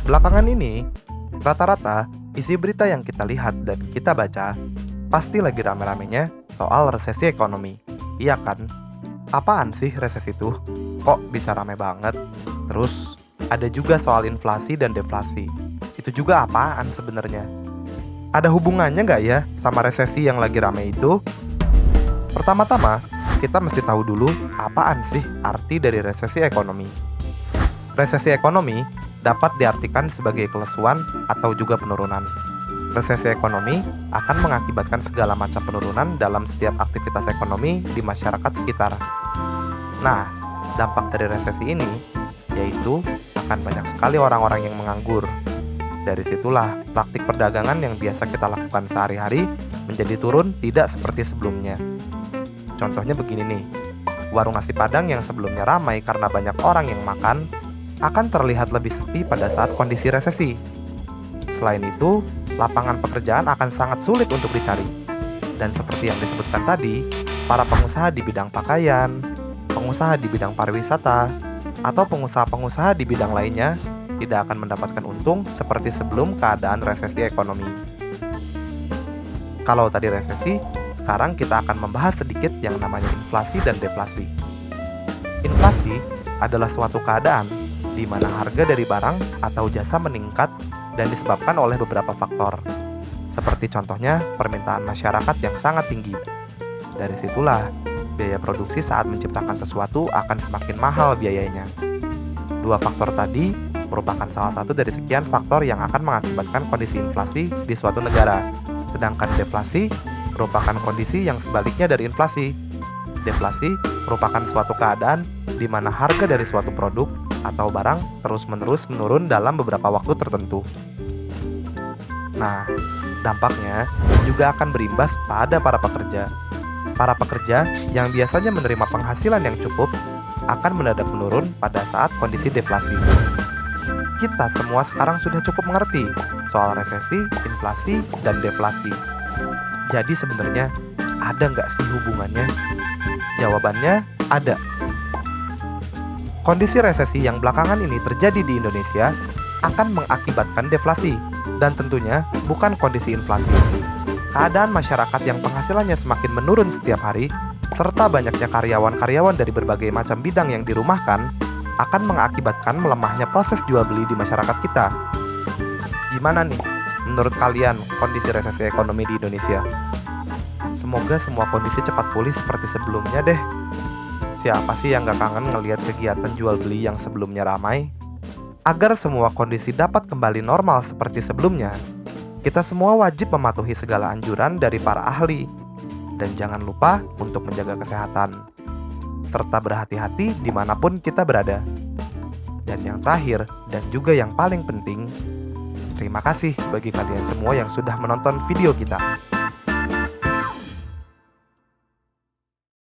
Belakangan ini, rata-rata isi berita yang kita lihat dan kita baca pasti lagi rame-ramenya soal resesi ekonomi. Iya kan? Apaan sih resesi itu? Kok bisa rame banget? Terus ada juga soal inflasi dan deflasi. Itu juga apaan sebenarnya? Ada hubungannya nggak ya sama resesi yang lagi rame itu? Pertama-tama, kita mesti tahu dulu apaan sih arti dari resesi ekonomi. Resesi ekonomi dapat diartikan sebagai kelesuan atau juga penurunan. Resesi ekonomi akan mengakibatkan segala macam penurunan dalam setiap aktivitas ekonomi di masyarakat sekitar. Nah, dampak dari resesi ini yaitu akan banyak sekali orang-orang yang menganggur. Dari situlah praktik perdagangan yang biasa kita lakukan sehari-hari menjadi turun tidak seperti sebelumnya. Contohnya begini nih, warung nasi Padang yang sebelumnya ramai karena banyak orang yang makan akan terlihat lebih sepi pada saat kondisi resesi. Selain itu, lapangan pekerjaan akan sangat sulit untuk dicari. Dan seperti yang disebutkan tadi, para pengusaha di bidang pakaian, pengusaha di bidang pariwisata, atau pengusaha-pengusaha di bidang lainnya tidak akan mendapatkan untung seperti sebelum keadaan resesi ekonomi. Kalau tadi resesi, sekarang kita akan membahas sedikit yang namanya inflasi dan deflasi. Inflasi adalah suatu keadaan di mana harga dari barang atau jasa meningkat dan disebabkan oleh beberapa faktor. Seperti contohnya permintaan masyarakat yang sangat tinggi. Dari situlah, biaya produksi saat menciptakan sesuatu akan semakin mahal biayanya. Dua faktor tadi merupakan salah satu dari sekian faktor yang akan mengakibatkan kondisi inflasi di suatu negara. Sedangkan deflasi merupakan kondisi yang sebaliknya dari inflasi. Deflasi merupakan suatu keadaan di mana harga dari suatu produk atau barang terus-menerus menurun dalam beberapa waktu tertentu. Nah, dampaknya juga akan berimbas pada para pekerja. Para pekerja yang biasanya menerima penghasilan yang cukup akan mendadak menurun pada saat kondisi deflasi. Kita semua sekarang sudah cukup mengerti soal resesi, inflasi, dan deflasi. Jadi sebenarnya ada nggak sih hubungannya? Jawabannya ada. Kondisi resesi yang belakangan ini terjadi di Indonesia akan mengakibatkan deflasi, dan tentunya bukan kondisi inflasi. Keadaan masyarakat yang penghasilannya semakin menurun setiap hari, serta banyaknya karyawan-karyawan dari berbagai macam bidang yang dirumahkan, akan mengakibatkan melemahnya proses jual beli di masyarakat kita. Gimana nih menurut kalian kondisi resesi ekonomi di Indonesia? Semoga semua kondisi cepat pulih seperti sebelumnya deh. Siapa sih yang gak kangen ngelihat kegiatan jual beli yang sebelumnya ramai? Agar semua kondisi dapat kembali normal seperti sebelumnya, kita semua wajib mematuhi segala anjuran dari para ahli. Dan jangan lupa untuk menjaga kesehatan, serta berhati-hati dimanapun kita berada. Dan yang terakhir, dan juga yang paling penting, terima kasih bagi kalian semua yang sudah menonton video kita.